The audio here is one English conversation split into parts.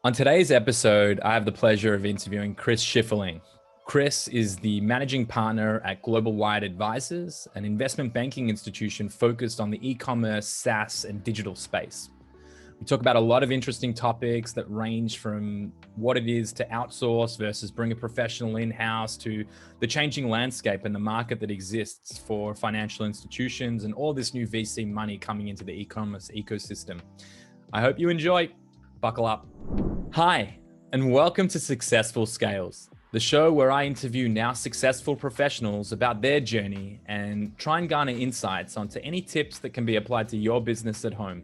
On today's episode, I have the pleasure of interviewing Chris Shipferling. Chris is the managing partner at Global Wide Advisors, an investment banking institution focused on the e-commerce, SaaS, and digital space. We talk about a lot of interesting topics that range from what it is to outsource versus bring a professional in-house to the changing landscape and the market that exists for financial institutions and all this new VC money coming into the e-commerce ecosystem. I hope you enjoy. Buckle up. Hi, and welcome to Successful Scales, the show where I interview now successful professionals about their journey and try and garner insights onto any tips that can be applied to your business at home.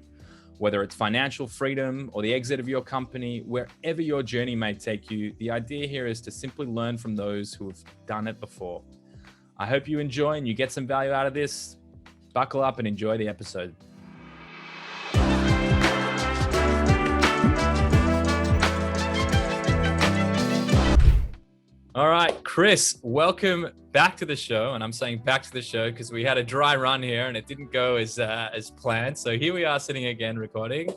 Whether it's financial freedom or the exit of your company, wherever your journey may take you, the idea here is to simply learn from those who have done it before. I hope you enjoy and you get some value out of this. Buckle up and enjoy the episode. All right, Chris, welcome back to the show. And I'm saying back to the show because we had a dry run here and it didn't go as planned. So here we are sitting again recording.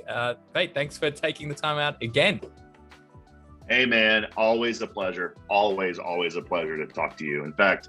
Mate, thanks for taking the time out again. Hey, man, always a pleasure. Always a pleasure to talk to you. In fact,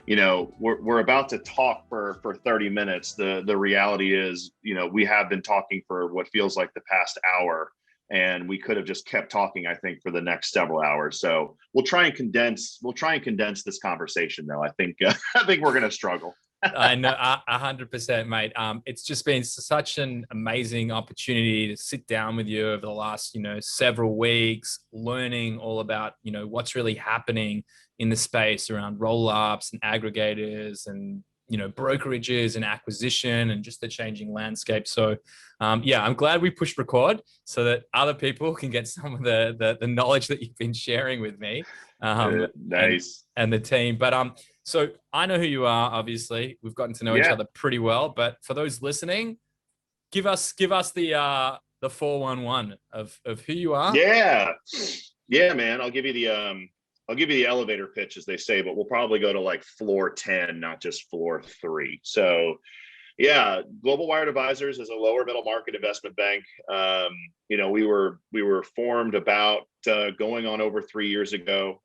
you know, we're about to talk for 30 minutes. The reality is, you know, we have been talking for what feels like the past hour. And we could have just kept talking, I think, for the next several hours. So we'll try and condense this conversation, though. I think we're going to struggle. I know, 100%, mate. It's just been such an amazing opportunity to sit down with you over the last, several weeks, learning all about, what's really happening in the space around roll-ups and aggregators and, brokerages and acquisition and just the changing landscape. So, I'm glad we pushed record so that other people can get some of the knowledge that you've been sharing with me. Nice. And the team. But so I know who you are, obviously. We've gotten to know each other pretty well. But for those listening, give us the 411 of who you are. Yeah, man. I'll give you the elevator pitch, as they say, but we'll probably go to like floor 10, not just floor 3. So yeah, Global Wired Advisors is a lower middle market investment bank. We were formed about going on over 3 years ago.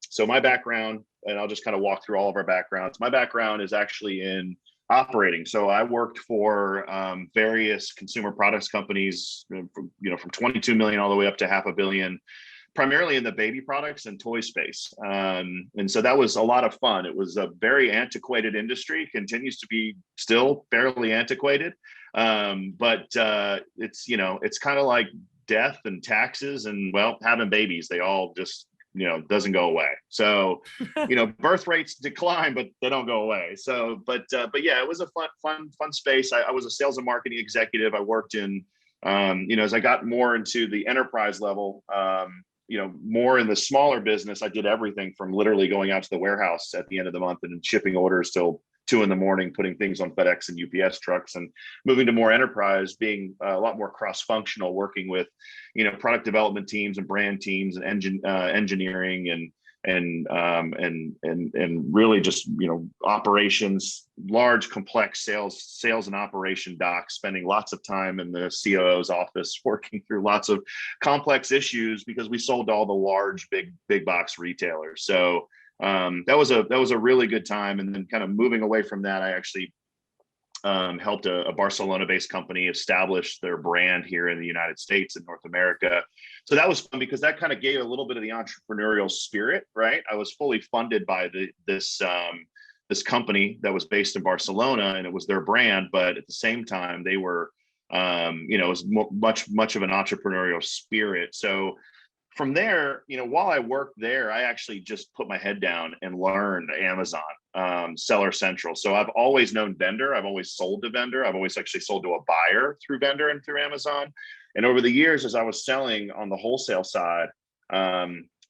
So my background, and I'll just kind of walk through all of our backgrounds. My background is actually in operating. So I worked for various consumer products companies, from 22 million all the way up to $500 million. Primarily in the baby products and toy space. And so that was a lot of fun. It was a very antiquated industry, continues to be still fairly antiquated. But it's kind of like death and taxes and, well, having babies, they all just, doesn't go away. So, birth rates decline, but they don't go away. So, but yeah, it was a fun space. I was a sales and marketing executive. I worked in, as I got more into the enterprise level, more in the smaller business, I did everything from literally going out to the warehouse at the end of the month and shipping orders till 2 a.m, putting things on FedEx and UPS trucks, and moving to more enterprise, being a lot more cross-functional, working with, product development teams and brand teams and engineering and really just, operations, large, complex sales and operation docs, spending lots of time in the COO's office, working through lots of complex issues because we sold to all the large, big box retailers. So that was a really good time. And then kind of moving away from that, I actually helped a Barcelona-based company establish their brand here in the United States and North America. So that was fun because that kind of gave a little bit of the entrepreneurial spirit, right? I was fully funded by this company that was based in Barcelona, and it was their brand. But at the same time, they were, it was much of an entrepreneurial spirit. So from there, while I worked there, I actually just put my head down and learned Amazon, Seller Central. So I've always known vendor. I've always sold to vendor. I've always actually sold to a buyer through vendor and through Amazon. And over the years, as I was selling on the wholesale side,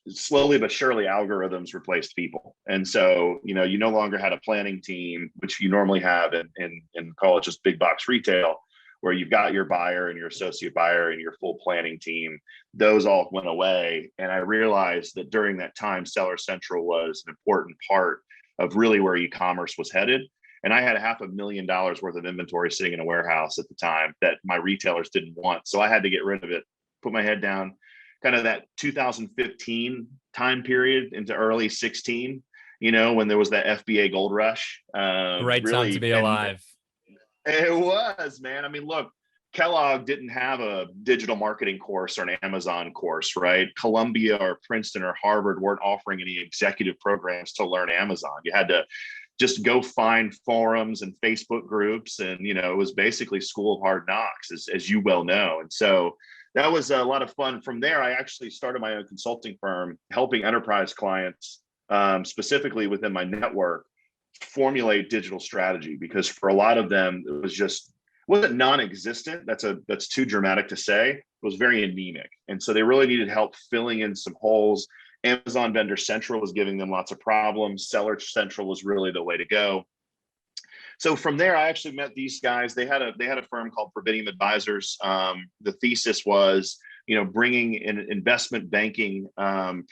slowly but surely algorithms replaced people. And so, you no longer had a planning team, which you normally have in call it just big box retail, where you've got your buyer and your associate buyer and your full planning team. Those all went away. And I realized that during that time, Seller Central was an important part of really where e-commerce was headed. And I had $500,000 worth of inventory sitting in a warehouse at the time that my retailers didn't want. So I had to get rid of it, put my head down, kind of that 2015 time period into early 16, you know, when there was that FBA Gold Rush. Great time to Really, be and alive. it was, man. I mean, look, Kellogg didn't have a digital marketing course or an Amazon course, right? Columbia or Princeton or Harvard weren't offering any executive programs to learn Amazon. You had to just go find forums and Facebook groups. And, you know, it was basically school of hard knocks, as you well know. And so that was a lot of fun. From there, I actually started my own consulting firm, helping enterprise clients, specifically within my network, formulate digital strategy, because for a lot of them, it was just wasn't non-existent. That's too dramatic to say. It was very anemic. And so they really needed help filling in some holes. Amazon Vendor Central was giving them lots of problems. Seller Central was really the way to go. So from there, I actually met these guys. They had a firm called Fba Advisors. The thesis was, you know, bringing an investment banking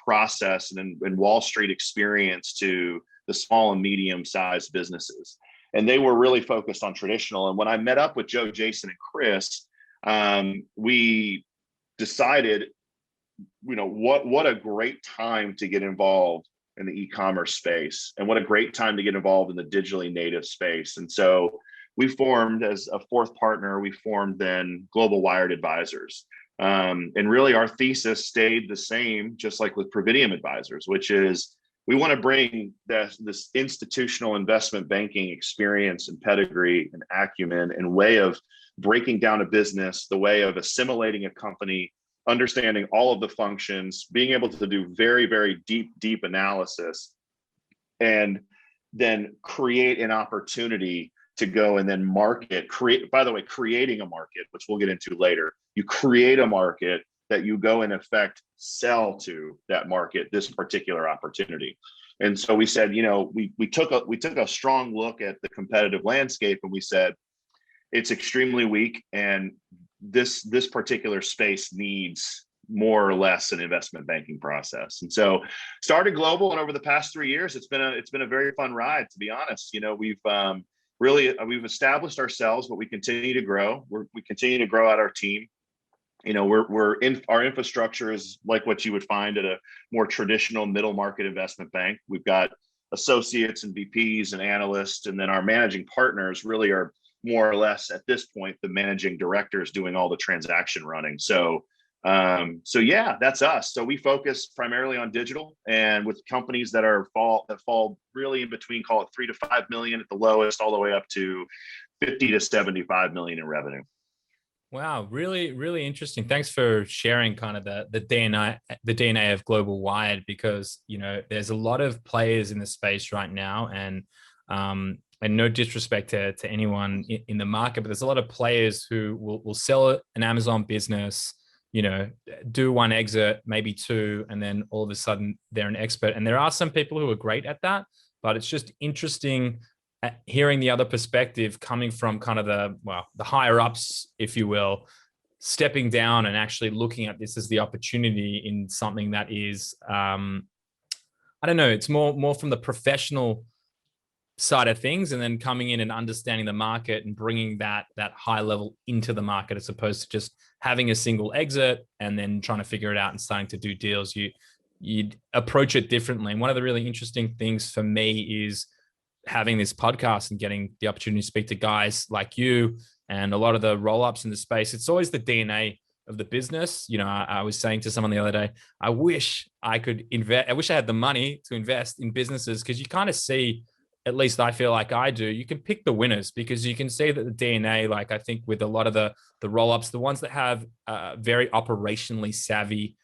process and Wall Street experience to the small and medium-sized businesses. And they were really focused on traditional. And when I met up with Joe, Jason, and Chris, we decided, you know, what a great time to get involved in the e-commerce space, and what a great time to get involved in the digitally native space. And so we formed, as a fourth partner, we formed then Global Wired Advisors. And really our thesis stayed the same, just like with Providium Advisors, which is we want to bring this institutional investment banking experience and pedigree and acumen and way of breaking down a business, the way of assimilating a company, understanding all of the functions, being able to do very, very deep analysis, and then create an opportunity to go and then creating a market, which we'll get into later. You create a market that you go in effect sell to that market, this particular opportunity. And so we said, you know, we took a strong look at the competitive landscape, and we said it's extremely weak, and this particular space needs more or less an investment banking process. And so started Global, and over the past 3 years, it's been a very fun ride, to be honest. You know, we've established ourselves, but we continue to grow. We continue to grow out our team. You know, our infrastructure is like what you would find at a more traditional middle market investment bank. We've got associates and VPs and analysts, and then our managing partners really are more or less at this point the managing directors doing all the transaction running. So yeah, that's us. So we focus primarily on digital, and with companies that fall really in between, call it 3 to 5 million at the lowest, all the way up to 50 to 75 million in revenue. Wow, really, really interesting. Thanks for sharing kind of the DNA of Global Wired, because, you know, there's a lot of players in the space right now, and no disrespect to anyone in the market, but there's a lot of players who will sell an Amazon business, you know, do one exit, maybe two, and then all of a sudden they're an expert. And there are some people who are great at that, but it's just interesting hearing the other perspective coming from kind of the higher ups, if you will, stepping down and actually looking at this as the opportunity in something that is, I don't know, it's more from the professional side of things, and then coming in and understanding the market and bringing that high level into the market, as opposed to just having a single exit and then trying to figure it out and starting to do deals. You'd approach it differently. And one of the really interesting things for me is having this podcast and getting the opportunity to speak to guys like you and a lot of the roll-ups in the space. It's always the DNA of the business. You know, I was saying to someone the other day, I wish I could invest. I wish I had the money to invest in businesses, because you kind of see, at least I feel like I do, you can pick the winners, because you can see that the DNA, like I think with a lot of the roll-ups, the ones that have very operationally savvy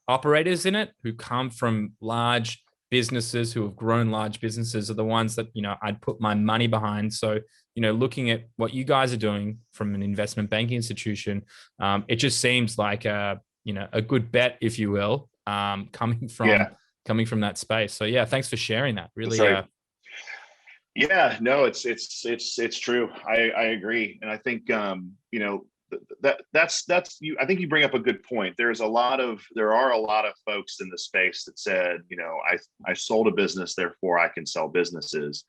operators in it, who come from large businesses, who have grown large businesses, are the ones that, you know, I'd put my money behind. So, you know, looking at what you guys are doing from an investment banking institution, it just seems like a good bet, if you will, coming from that space. So yeah, thanks for sharing that. Really, right. Yeah, no, it's true. I agree, and I think you know, that's you. I think you bring up a good point. There are a lot of folks in the space that said, you know, I sold a business, therefore I can sell businesses.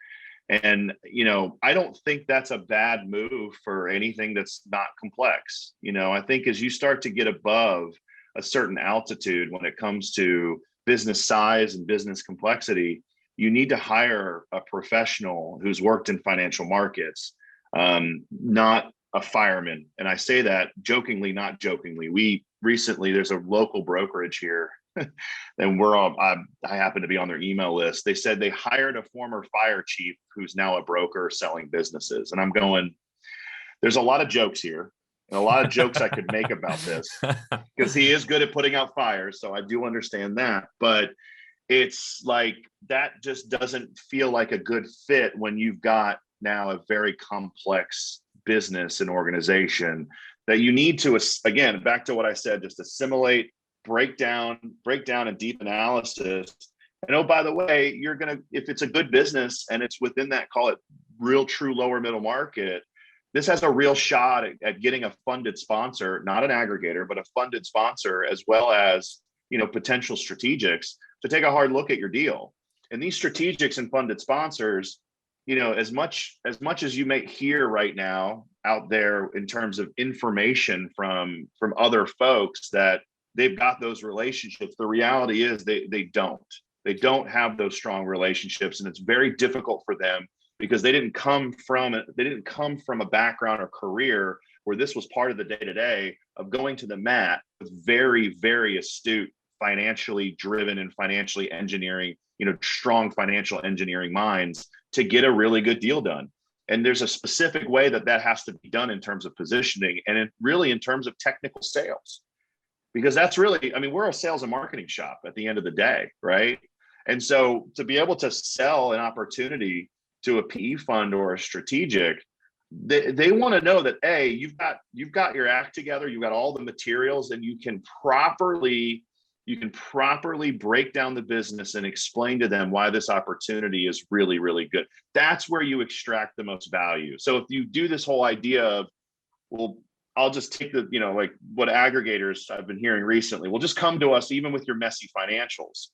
And, you know, I don't think that's a bad move for anything that's not complex. You know, I think as you start to get above a certain altitude when it comes to business size and business complexity, you need to hire a professional who's worked in financial markets, not a fireman. And I say that jokingly, not jokingly. We recently, there's a local brokerage here and I happen to be on their email list. They said they hired a former fire chief who's now a broker selling businesses. And I'm going, there's a lot of jokes here and a lot of jokes I could make about this because he is good at putting out fires. So I do understand that, but it's like, that just doesn't feel like a good fit when you've got now a very complex business and organization that you need to, again, back to what I said, just assimilate, break down a deep analysis. And oh, by the way, if it's a good business and it's within that, call it real true lower middle market, this has a real shot at getting a funded sponsor, not an aggregator, but a funded sponsor, as well as, potential strategics to take a hard look at your deal. And these strategics and funded sponsors, as much as you may hear right now out there in terms of information from other folks that they've got those relationships, the reality is they don't have those strong relationships, and it's very difficult for them because they didn't come from a background or career where this was part of the day-to-day of going to the mat with very, very astute, financially driven and financially engineering, strong financial engineering minds to get a really good deal done. And there's a specific way that has to be done in terms of positioning and really in terms of technical sales, because that's really, we're a sales and marketing shop at the end of the day, right? And so to be able to sell an opportunity to a PE fund or a strategic, they want to know that, A, you've got your act together, you've got all the materials, and you can properly break down the business and explain to them why this opportunity is really, really good. That's where you extract the most value. So if you do this whole idea of, well, I'll just take like what aggregators I've been hearing recently, well, just come to us even with your messy financials.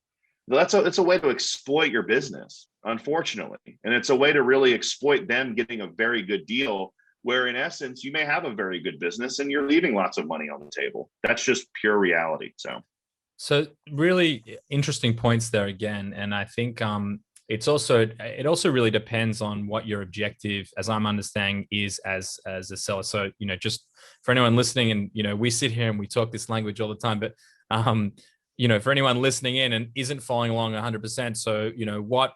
It's a way to exploit your business, unfortunately. And it's a way to really exploit them getting a very good deal, where in essence, you may have a very good business and you're leaving lots of money on the table. That's just pure reality. So really interesting points there again. And I think it also really depends on what your objective, as I'm understanding, is as a seller. So, just for anyone listening, and, we sit here and we talk this language all the time, but, for anyone listening in and isn't following along 100%. So, what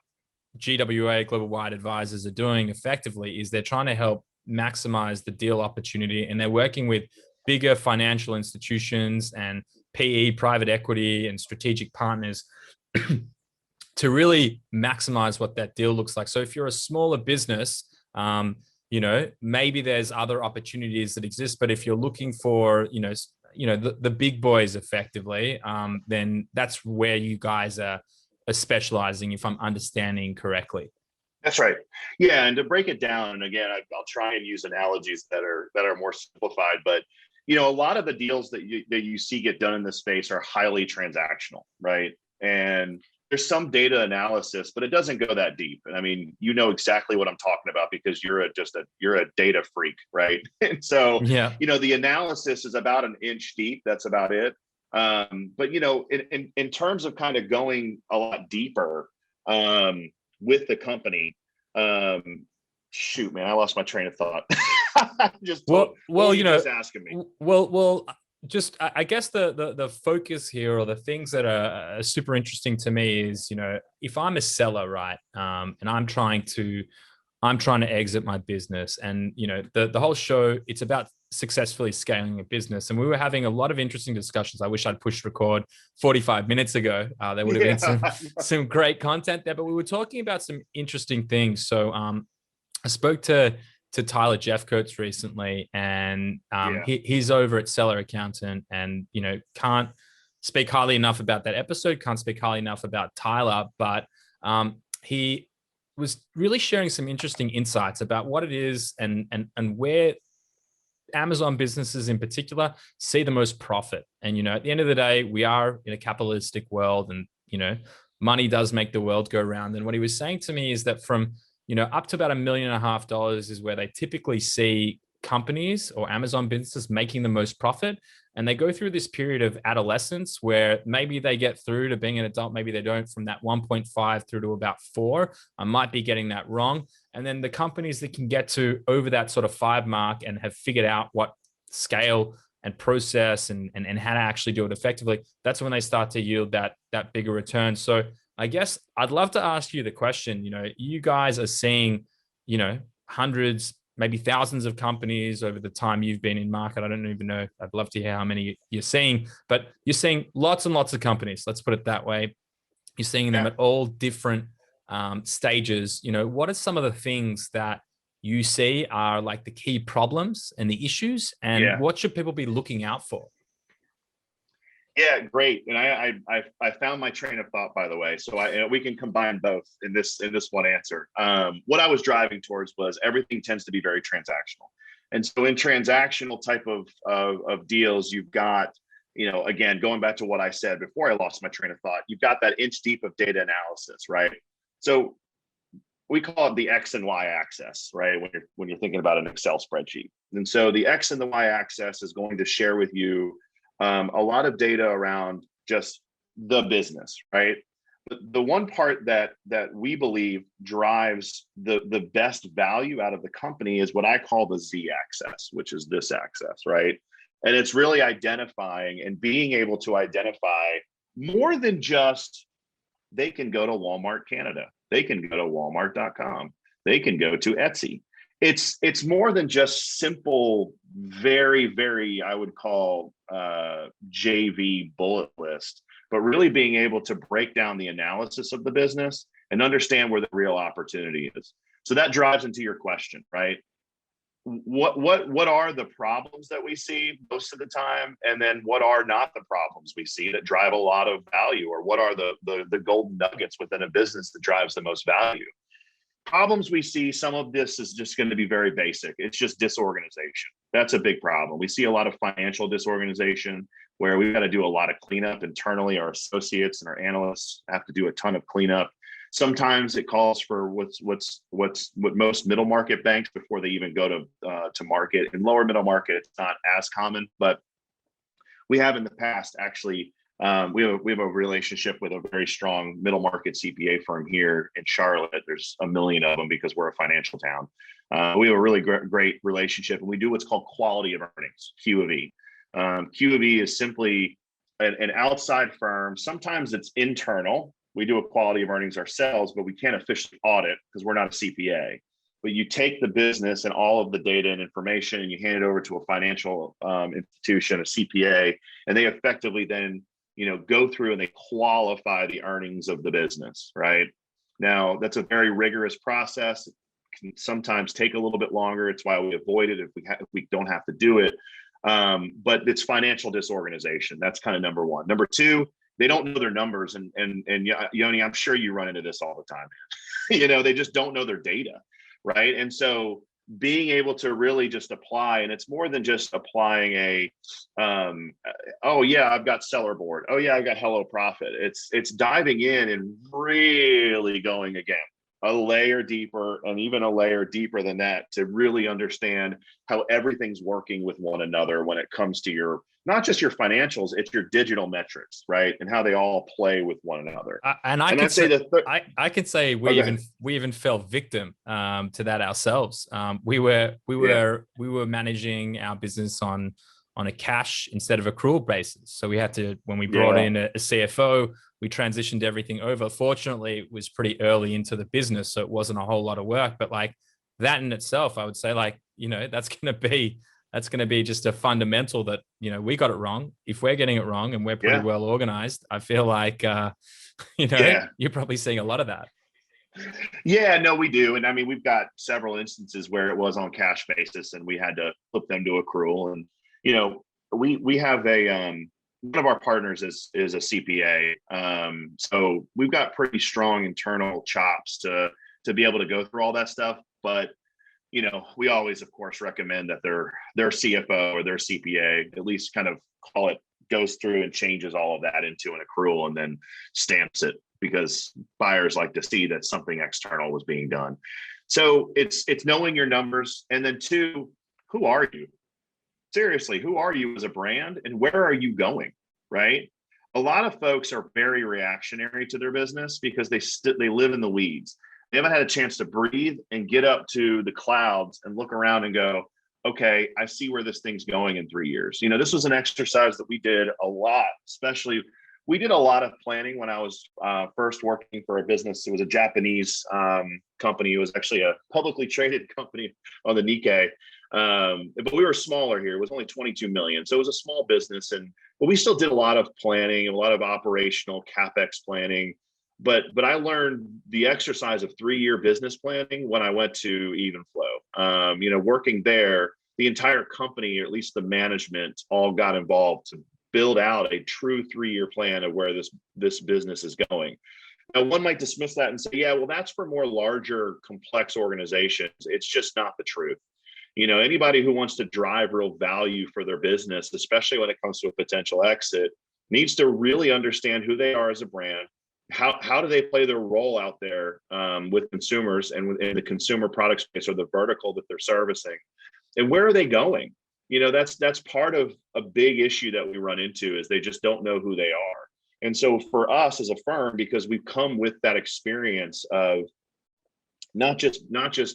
GWA Global Wide Advisors are doing effectively is they're trying to help maximize the deal opportunity, and they're working with bigger financial institutions and PE, private equity, and strategic partners to really maximize what that deal looks like. So if you're a smaller business, maybe there's other opportunities that exist, but if you're looking for, the big boys effectively, then that's where you guys are specializing, if I'm understanding correctly. That's right. Yeah. And to break it down, and again, I'll try and use analogies that are more simplified, but a lot of the deals that you see get done in this space are highly transactional, right? And there's some data analysis, but it doesn't go that deep. And you know exactly what I'm talking about because you're a data freak, right? And so, yeah, the analysis is about an inch deep. That's about it. But in terms of kind of going a lot deeper with the company, shoot, man, I lost my train of thought. Just asking me. Just I guess the focus here, or the things that are super interesting to me is, if I'm a seller, right, and I'm trying to exit my business, and the whole show, it's about successfully scaling a business, and we were having a lot of interesting discussions. I wish I'd pushed record 45 minutes ago. There would have been some great content there, but we were talking about some interesting things. So I spoke to Tyler Jeffcoats recently, and he's over at Seller Accountant, and can't speak highly enough about that episode, can't speak highly enough about Tyler, but he was really sharing some interesting insights about what it is and where Amazon businesses in particular see the most profit. And at the end of the day, we are in a capitalistic world, and money does make the world go round. And what he was saying to me is that from up to about $1.5 million is where they typically see companies or Amazon businesses making the most profit. and they go through this period of adolescence where maybe they get through to being an adult, maybe they don't, from that 1.5 through to about 4. I might be getting that wrong. And then the companies that can get to over that sort of 5 mark and have figured out what scale and process and how to actually do it effectively, that's when they start to yield that bigger return. So I guess I'd love to ask you the question, you guys are seeing, hundreds, maybe thousands of companies over the time you've been in market. I don't even know. I'd love to hear how many you're seeing, but you're seeing lots and lots of companies. Let's put it that way. You're seeing them at all different stages. What are some of the things that you see are like the key problems and the issues, and what should people be looking out for? Yeah, great. And I found my train of thought, by the way. So we can combine both in this one answer. What I was driving towards was everything tends to be very transactional. And so in transactional type of deals, you've got, again, going back to what I said before I lost my train of thought, you've got that inch deep of data analysis, right? So we call it the X and Y axis, right? When you're thinking about an Excel spreadsheet. And so the X and the Y axis is going to share with you a lot of data around just the business, right? But the one part that we believe drives the best value out of the company is what I call the Z axis, which is this axis, right? And it's really identifying and being able to identify more than just they can go to Walmart Canada, they can go to Walmart.com, they can go to Etsy. It's more than just simple, very, very, I would call JV bullet list, but really being able to break down the analysis of the business and understand where the real opportunity is. So that drives into your question, right? What are the problems that we see most of the time, and then what are not the problems we see that drive a lot of value, or what are the golden nuggets within a business that drives the most value? Problems we see, some of this is just going to be very basic. It's just disorganization. That's a big problem. We see a lot of financial disorganization where we've got to do a lot of cleanup internally. Our associates and our analysts have to do a ton of cleanup. Sometimes it calls for what most middle market banks before they even go to market. In lower middle market, it's not as common, but we have in the past actually. We have a relationship with a very strong middle market CPA firm here in Charlotte. There's a million of them because we're a financial town. We have a really great relationship, and we do what's called quality of earnings, Q of E. Q of E is simply an outside firm. Sometimes it's internal. We do a quality of earnings ourselves, but we can't officially audit because we're not a CPA. But you take the business and all of the data and information, and you hand it over to a financial institution, a CPA, and they effectively then go through and they qualify the earnings of the business, right? Now, that's a very rigorous process. It can sometimes take a little bit longer. It's why we avoid it if we don't have to do it. But it's financial disorganization. That's kind of number one. Number two, they don't know their numbers. And Yoni, I'm sure you run into this all the time, man. They just don't know their data, right? And so being able to really just apply, and it's more than just applying oh yeah, I've got seller board. Oh yeah, I got Hello Profit. It's diving in and really going again a layer deeper, and even a layer deeper than that, to really understand how everything's working with one another when it comes to not just your financials, it's your digital metrics, right? And how they all play with one another. I can say we even fell victim to that ourselves. We were managing our business on a cash instead of accrual basis. So we had to, when we brought in a CFO, we transitioned everything over. Fortunately, it was pretty early into the business, so it wasn't a whole lot of work. But like that in itself, I would say, that's going to be just a fundamental that, we got it wrong. If we're getting it wrong and we're pretty well organized, I feel like, you're probably seeing a lot of that. Yeah, no, we do. And I mean, we've got several instances where it was on cash basis and we had to flip them to accrual. And, we have one of our partners is a CPA. So we've got pretty strong internal chops to be able to go through all that stuff. But we always, of course, recommend that their CFO or their CPA at least kind of goes through and changes all of that into an accrual and then stamps it, because buyers like to see that something external was being done. So it's knowing your numbers. And then two, who are you? seriously, who are you as a brand and where are you going? Right. A lot of folks are very reactionary to their business because they live in the weeds. They haven't had a chance to breathe and get up to the clouds and look around and go, okay, I see where this thing's going in 3 years. You know, this was an exercise that we did a lot, especially we did a lot of planning when I was first working for a business. It was a Japanese company. It was actually a publicly traded company on the Nikkei. But we were smaller here. It was only 22 million. So it was a small business. But we still did a lot of planning and a lot of operational CapEx planning. But I learned the exercise of 3-year business planning when I went to Evenflow. You know, working there, the entire company, or at least the management, all got involved to build out a true 3-year plan of where this business is going. Now, one might dismiss that and say, yeah, well, that's for more larger, complex organizations. It's just not the truth. You know, anybody who wants to drive real value for their business, especially when it comes to a potential exit, needs to really understand who they are as a brand. How do they play their role out there with consumers and in the consumer product space or the vertical that they're servicing, and where are they going? You know, that's part of a big issue that we run into is they just don't know who they are. And so for us as a firm, because we've come with that experience of not just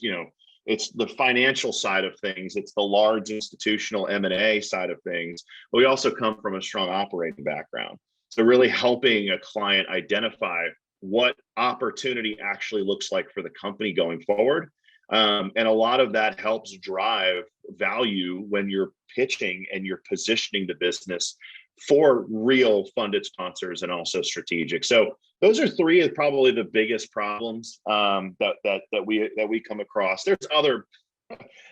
you know, it's the financial side of things, it's the large institutional M&A side of things, but we also come from a strong operating background. So really helping a client identify what opportunity actually looks like for the company going forward. And a lot of that helps drive value when you're pitching and you're positioning the business for real funded sponsors and also strategic. So those are 3 of probably the biggest problems that we come across. There's other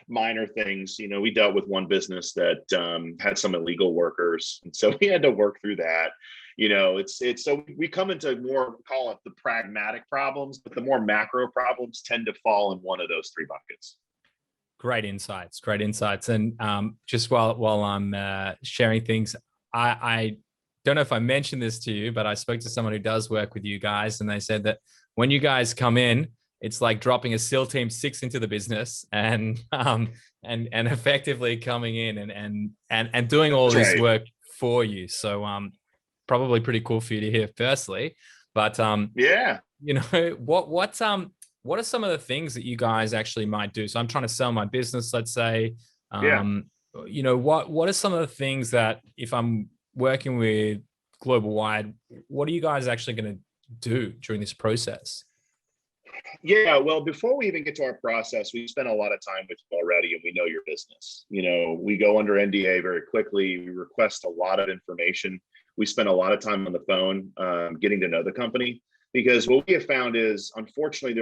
minor things. You know, we dealt with one business that had some illegal workers, and so we had to work through that. You know, it's so we come into more, call it the pragmatic problems, but the more macro problems tend to fall in one of those 3 buckets. Great insights. And just while I'm sharing things, I don't know if I mentioned this to you, but I spoke to someone who does work with you guys, and they said that when you guys come in, it's like dropping a SEAL Team 6 into the business and effectively coming in and doing all That's this right. work for you. So probably pretty cool for you to hear firstly, but Yeah. you know, what are some of the things that you guys actually might do? So I'm trying to sell my business, let's say. Yeah. You know, what are some of the things that if I'm working with Global Wide, what are you guys actually going to do during this process? Yeah, well, before we even get to our process, we spent a lot of time with you already, and we know your business. You know, we go under NDA very quickly. We request a lot of information. We spend a lot of time on the phone getting to know the company, because what we have found is, unfortunately,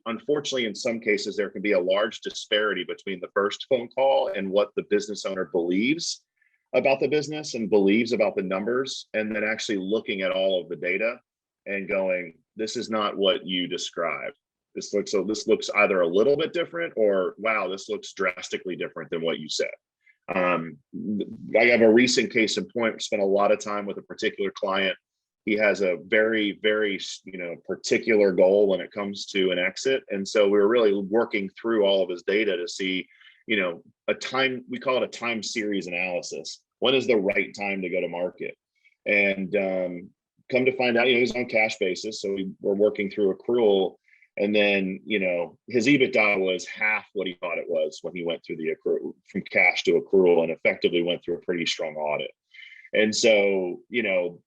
unfortunately, in some cases, there can be a large disparity between the first phone call and what the business owner believes about the business and believes about the numbers, and then actually looking at all of the data and going, this is not what you described. This looks either a little bit different, or wow, this looks drastically different than what you said. I have a recent case in point. We spent a lot of time with a particular client. He has a very, very, you know, particular goal when it comes to an exit. And so we were really working through all of his data to see, you know, we call it a time series analysis. When is the right time to go to market? And come to find out, you know, he's on cash basis. So we were working through accrual. And then, you know, his EBITDA was half what he thought it was when he went through the accrual, from cash to accrual, and effectively went through a pretty strong audit. And so, you know,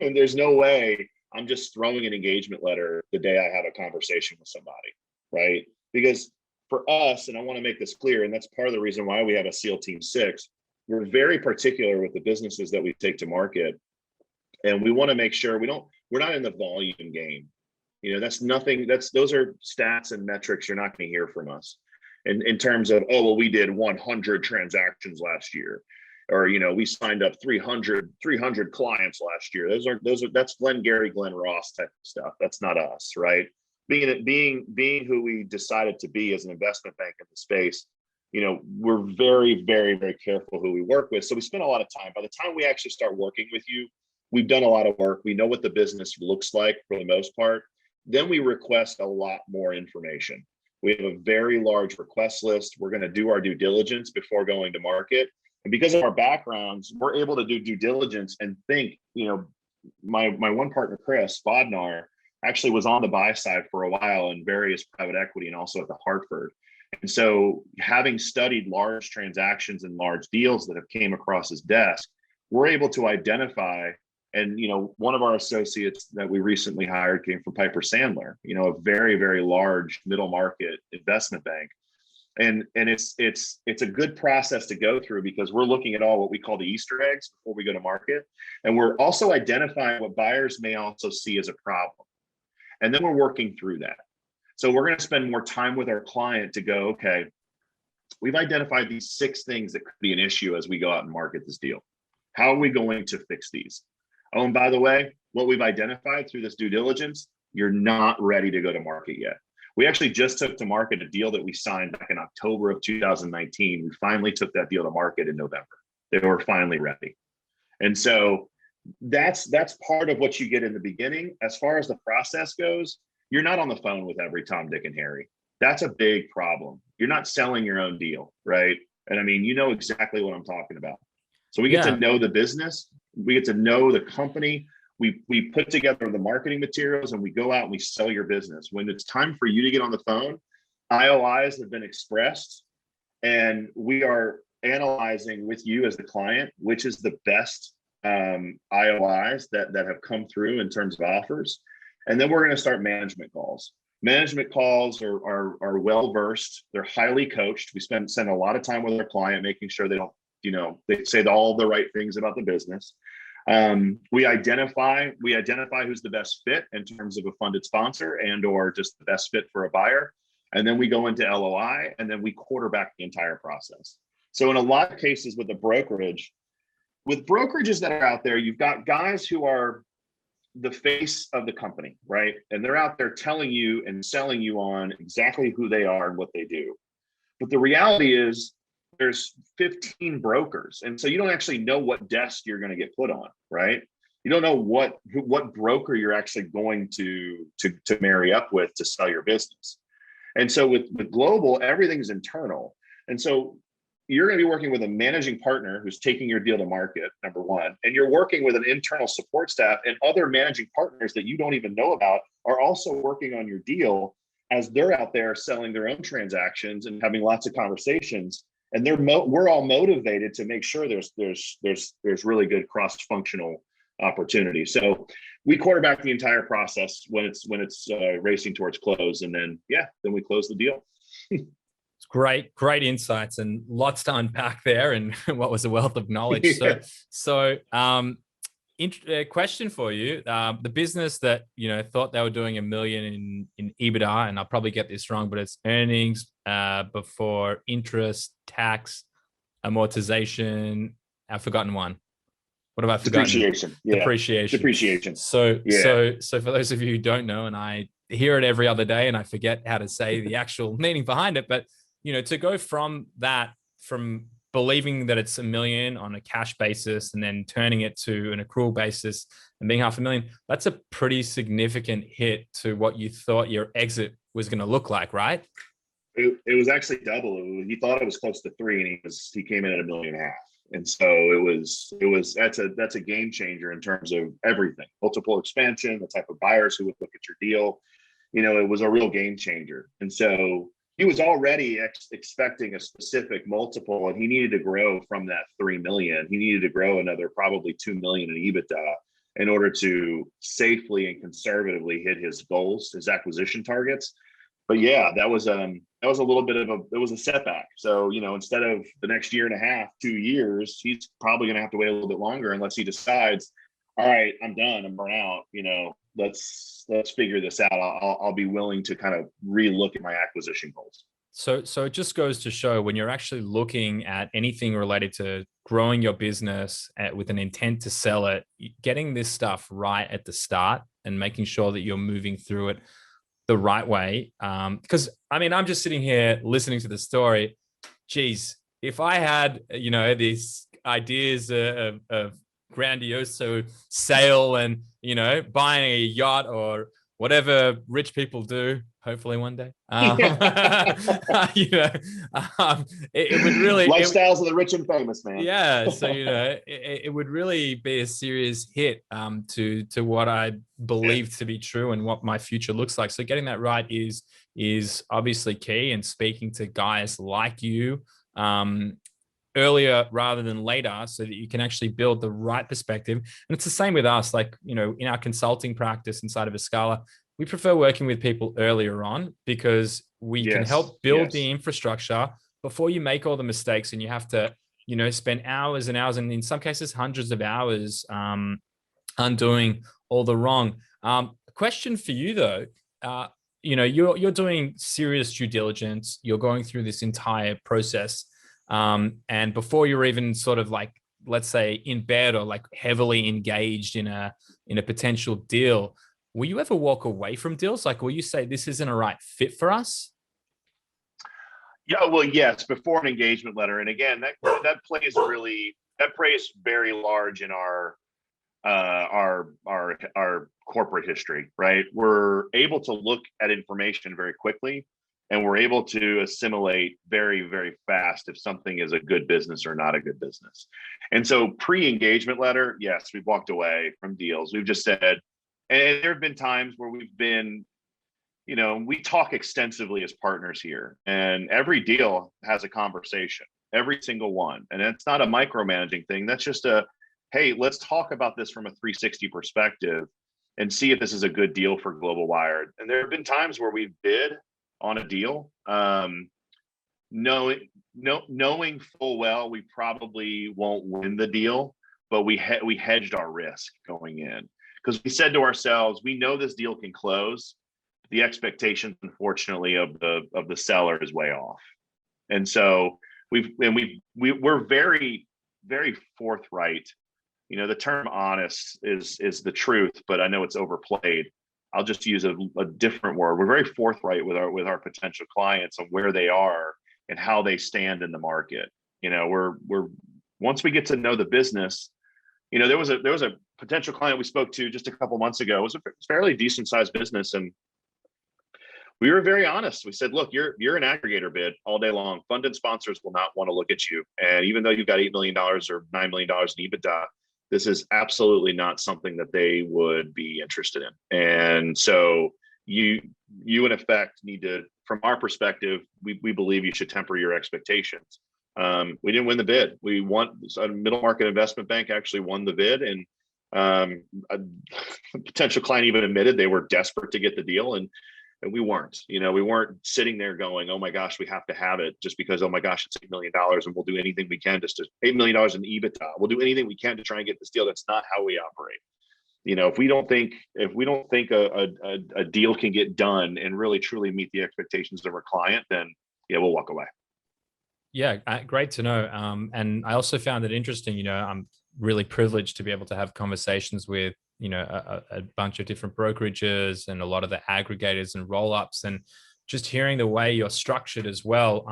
there's no way I'm just throwing an engagement letter the day I have a conversation with somebody, right? Because for us, and I want to make this clear, and that's part of the reason why we have a SEAL Team 6, we're very particular with the businesses that we take to market. And we want to make sure we're not in the volume game. You know, those are stats and metrics you're not going to hear from us in terms of, oh, well, we did 100 transactions last year, or, you know, we signed up 300 clients last year. That's Glenn Ross type of stuff. That's not us, right? Being who we decided to be as an investment bank in the space, you know, we're very, very, very careful who we work with. So we spend a lot of time. By the time we actually start working with you, we've done a lot of work. We know what the business looks like for the most part. Then we request a lot more information. We have a very large request list. We're going to do our due diligence before going to market. And because of our backgrounds, we're able to do due diligence and think, my one partner, Chris Bodnar, actually was on the buy side for a while in various private equity and also at the Hartford. And so having studied large transactions and large deals that have came across his desk, we're able to identify. And, one of our associates that we recently hired came from Piper Sandler, a very, very large middle market investment bank. And it's a good process to go through because we're looking at all what we call the Easter eggs before we go to market. And we're also identifying what buyers may also see as a problem. And then we're working through that. So we're going to spend more time with our client to go, okay, we've identified these 6 things that could be an issue as we go out and market this deal. How are we going to fix these? Oh, and by the way, what we've identified through this due diligence, you're not ready to go to market yet. We actually just took to market a deal that we signed back in October of 2019. We finally took that deal to market in November. They were finally ready. And so that's part of what you get in the beginning. As far as the process goes, you're not on the phone with every Tom, Dick, and Harry. That's a big problem. You're not selling your own deal, right? And I mean, you know exactly what I'm talking about. So we get to know the business. We get to know the company. We put together the marketing materials and we go out and we sell your business. When it's time for you to get on the phone, IOIs have been expressed and we are analyzing with you as the client, which is the best IOIs that have come through in terms of offers. And then we're going to start management calls. Management calls are well-versed. They're highly coached. We spend a lot of time with our client, making sure they don't, they say all the right things about the business. We identify who's the best fit in terms of a funded sponsor and or just the best fit for a buyer. And then we go into LOI and then we quarterback the entire process. So in a lot of cases with brokerages that are out there, you've got guys who are the face of the company, right? And they're out there telling you and selling you on exactly who they are and what they do. But the reality is there's 15 brokers. And so you don't actually know what desk you're going to get put on, right? You don't know what broker you're actually going to marry up with to sell your business. And so with global, everything's internal. And so you're going to be working with a managing partner who's taking your deal to market, number one, and you're working with an internal support staff and other managing partners that you don't even know about are also working on your deal as they're out there selling their own transactions and having lots of conversations. And we're all motivated to make sure there's really good cross-functional opportunity. So we quarterback the entire process when it's racing towards close, and then we close the deal. It's great insights and lots to unpack there, and what was a wealth of knowledge. Question for you: the business that thought they were doing $1 million in EBITDA, and I'll probably get this wrong, but it's earnings before interest, tax, amortization. I've forgotten one. What have I forgotten? Depreciation. Yeah. Depreciation. So for those of you who don't know, and I hear it every other day, and I forget how to say the actual meaning behind it, but to go from believing that it's $1 million on a cash basis and then turning it to an accrual basis and being $500,000, that's a pretty significant hit to what you thought your exit was going to look like, right? It was actually double. He thought it was close to 3, and he came in at $1.5 million. And so that's a game changer in terms of everything, multiple expansion, the type of buyers who would look at your deal. It was a real game changer. And so he was already expecting a specific multiple, and he needed to grow from that 3 million. He needed to grow another probably 2 million in EBITDA in order to safely and conservatively hit his goals, his acquisition targets. But yeah, that was a little bit of a setback. So, instead of the next year and a half, 2 years, he's probably going to have to wait a little bit longer unless he decides, all right, I'm done, I'm burnt out, let's figure this out. I'll be willing to kind of relook at my acquisition goals. So it just goes to show, when you're actually looking at anything related to growing your business with an intent to sell it, getting this stuff right at the start and making sure that you're moving through it the right way. Because I'm just sitting here listening to the story. Geez, if I had, these ideas of grandiose sale and, buying a yacht or whatever rich people do, hopefully one day. Yeah. You know, it would really lifestyles of the rich and famous, man. Yeah, so it would really be a serious hit to what I believe to be true and what my future looks like. So getting that right is obviously key, and speaking to guys like you earlier rather than later, so that you can actually build the right perspective. And it's the same with us, like, in our consulting practice inside of Escala, we prefer working with people earlier on, because we can help build the infrastructure before you make all the mistakes and you have to, spend hours and hours, and in some cases hundreds of hours undoing all the wrong. Question for you though, you're doing serious due diligence, you're going through this entire process, and before you're even sort of like, let's say, in bed or like heavily engaged in a potential deal, will you ever walk away from deals? Like, will you say this isn't a right fit for us? Yeah, well, yes, before an engagement letter. And again, that plays very large in our corporate history, right? We're able to look at information very quickly, and we're able to assimilate very, very fast if something is a good business or not a good business. And so pre-engagement letter, yes, we've walked away from deals. We've just said, and there have been times where we've been, we talk extensively as partners here, and every deal has a conversation, every single one. And it's not a micromanaging thing. That's just hey, let's talk about this from a 360 perspective and see if this is a good deal for Global Wired. And there have been times where we've bid on a deal, knowing full well we probably won't win the deal, but we hedged our risk going in, because we said to ourselves, we know this deal can close. The expectations, unfortunately, of the seller is way off. And so we're very, very forthright. The term honest is the truth, but I know it's overplayed. I'll just use a different word. We're very forthright with our potential clients on where they are and how they stand in the market. We're once we get to know the business, there was a potential client we spoke to just a couple months ago. It was a fairly decent sized business, and we were very honest. We said, look, you're an aggregator bid all day long. Funded sponsors will not want to look at you. And even though you've got $8 million or $9 million in EBITDA, this is absolutely not something that they would be interested in. And so you in effect need to, from our perspective, we believe you should temper your expectations. We didn't win the bid. We won. A middle market investment bank actually won the bid, and a potential client even admitted they were desperate to get the deal, and we weren't. We weren't sitting there going, oh my gosh, we have to have it just because, oh my gosh, it's $8 million and we'll do anything we can just to $8 million in EBITDA. We'll do anything we can to try and get this deal. That's not how we operate. If we don't think a deal can get done and really truly meet the expectations of our client, then we'll walk away. Yeah, great to know. And I also found it interesting. I'm really privileged to be able to have conversations with a bunch of different brokerages and a lot of the aggregators and roll-ups, and just hearing the way you're structured as well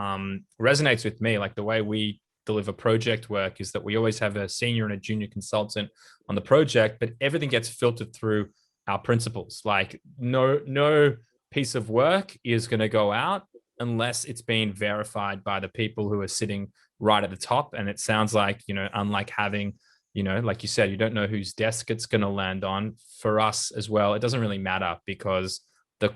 resonates with me. Like, the way we deliver project work is that we always have a senior and a junior consultant on the project, but everything gets filtered through our principles. Like, no piece of work is going to go out unless it's been verified by the people who are sitting right at the top. And it sounds like, unlike having, like you said, you don't know whose desk it's going to land on. For us as well, it doesn't really matter, because the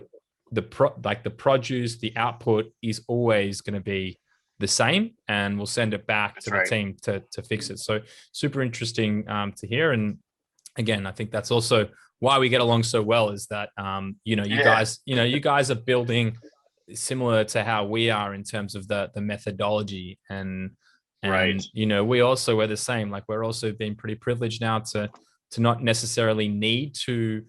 produce, the output is always going to be the same, and we'll send it back to the team to fix it. So super interesting to hear. And again, I think that's also why we get along so well, is that you guys are building similar to how we are in terms of the methodology, and we're the same. Like, we're also being pretty privileged now to not necessarily need to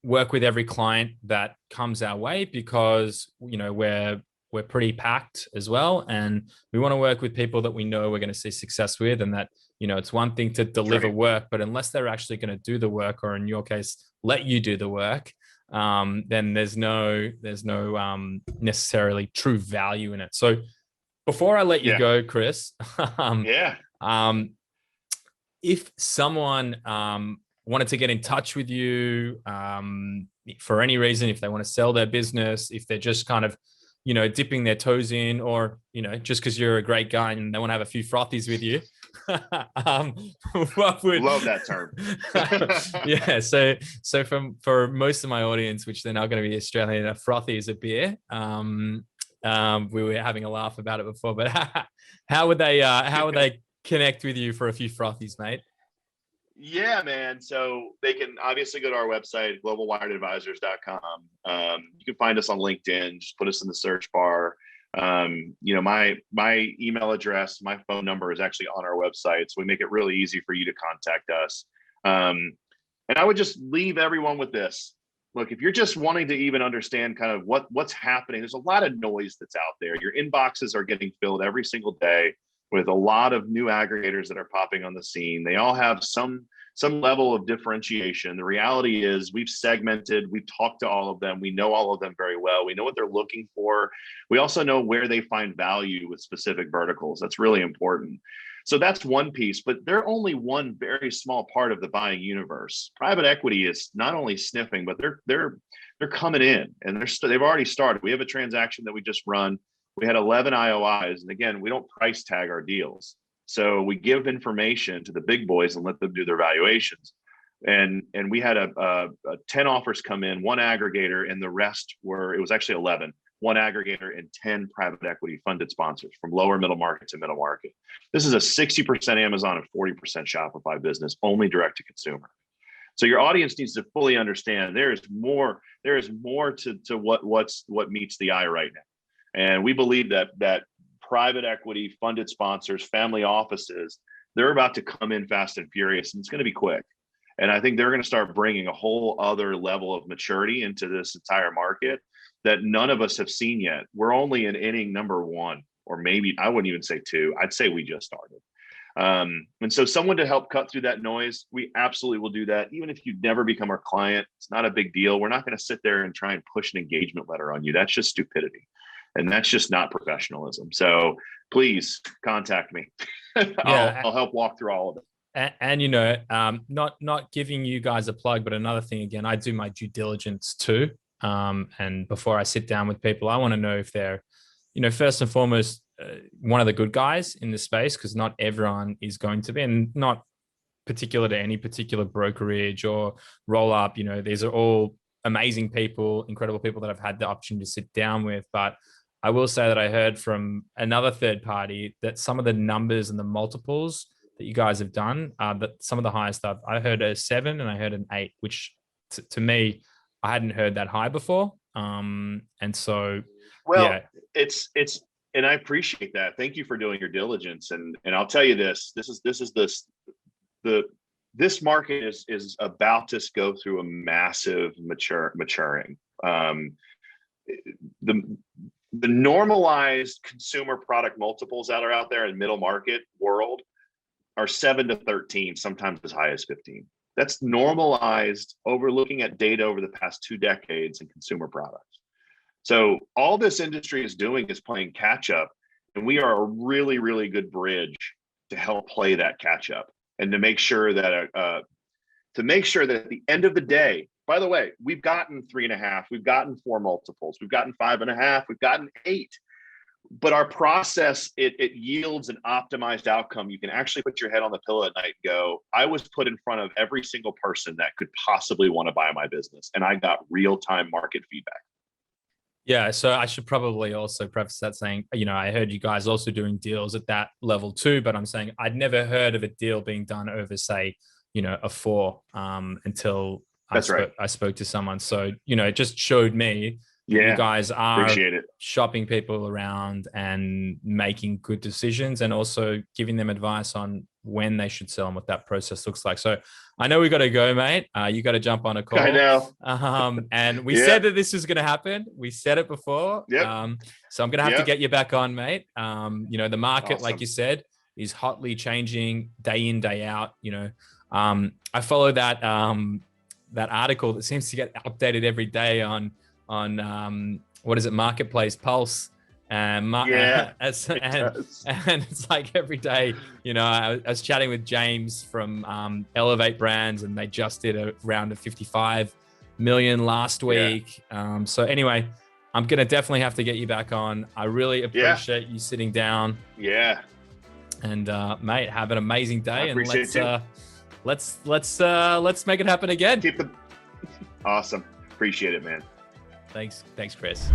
work with every client that comes our way, because we're pretty packed as well, and we want to work with people that we know we're going to see success with. And that it's one thing to deliver work, but unless they're actually going to do the work, or in your case let you do the work, then there's no necessarily true value in it. So before I let you go, Chris, if someone wanted to get in touch with you for any reason, if they want to sell their business, if they're just kind of, dipping their toes in, or, just because you're a great guy and they want to have a few frothies with you. What would... Love that term. Yeah. So for most of my audience, which they're not going to be Australian, a frothy is a beer. We were having a laugh about it before, but how would they connect with you for a few frothies, mate? Yeah, man. So they can obviously go to our website, globalwiredadvisors.com. You can find us on LinkedIn. Just put us in the search bar. My email address, my phone number is actually on our website. So we make it really easy for you to contact us. And I would just leave everyone with this. Look, if you're just wanting to even understand kind of what's happening, there's a lot of noise that's out there. Your inboxes are getting filled every single day with a lot of new aggregators that are popping on the scene. They all have some level of differentiation. The reality is we've segmented, we've talked to all of them. We know all of them very well. We know what they're looking for. We also know where they find value with specific verticals. That's really important. So that's one piece, but they're only one very small part of the buying universe. Private equity is not only sniffing, but they're coming in, and they've already started. We have a transaction that we just run. We had 11 IOIs. And again, we don't price tag our deals. So we give information to the big boys and let them do their valuations. And we had a 10 offers come in, one aggregator, and the rest it was actually 11, one aggregator and 10 private equity funded sponsors from lower middle market to middle market. This is a 60% Amazon and 40% Shopify business, only direct to consumer. So your audience needs to fully understand there is more to what meets the eye right now. And we believe that private equity, funded sponsors, family offices, they're about to come in fast and furious, and it's going to be quick. And I think they're going to start bringing a whole other level of maturity into this entire market that none of us have seen yet. We're only in inning number one, or maybe I wouldn't even say two. I'd say we just started. And so someone to help cut through that noise, we absolutely will do that. Even if you never become our client, it's not a big deal. We're not going to sit there and try and push an engagement letter on you. That's just stupidity. And that's just not professionalism. So please contact me. I'll help walk through all of it. And not giving you guys a plug, but another thing, again, I do my due diligence too. And before I sit down with people, I want to know if they're, first and foremost, one of the good guys in the space, because not everyone is going to be, and not particular to any particular brokerage or roll up. These are all amazing people, incredible people that I've had the opportunity to sit down with. But I will say that I heard from another third party that some of the numbers and the multiples that you guys have done, that some of the highest stuff, I heard a 7 and I heard an 8, which to me, I hadn't heard that high before. And so, yeah. It's, and I appreciate that. Thank you for doing your diligence. And I'll tell you this market is about to go through a massive maturing. The normalized consumer product multiples that are out there in middle market world are 7 to 13, sometimes as high as 15. That's normalized over looking at data over the past 2 decades in consumer products. So all this industry is doing is playing catch up, and we are a really, really good bridge to help play that catch up and to make sure that at the end of the day, by the way, we've gotten 3.5, we've gotten 4 multiples, we've gotten 5.5, we've gotten 8. But our process, it yields an optimized outcome. You can actually put your head on the pillow at night and go, I was put in front of every single person that could possibly want to buy my business, and I got real-time market feedback. Yeah, so I should probably also preface that saying, I heard you guys also doing deals at that level too, but I'm saying I'd never heard of a deal being done over, say, a 4 until I spoke to someone. So, it just showed me you guys are shopping people around and making good decisions, and also giving them advice on when they should sell and what that process looks like. So I know we got to go, mate. You got to jump on a call. I know. And we said that this was going to happen. We said it before. Yep. So I'm going to have to get you back on, mate. The market, like you said, is hotly changing day in, day out. I follow that article that seems to get updated every day on what is it, Marketplace Pulse. And Yeah, and it's like every day, you know, I was chatting with James from Elevate Brands, and they just did a round of 55 million last week. So anyway, I'm gonna definitely have to get you back on. I really appreciate you sitting down. Yeah. And mate, have an amazing day. I appreciate it. Let's make it happen again. Awesome. Appreciate it, man. Thanks, Chris.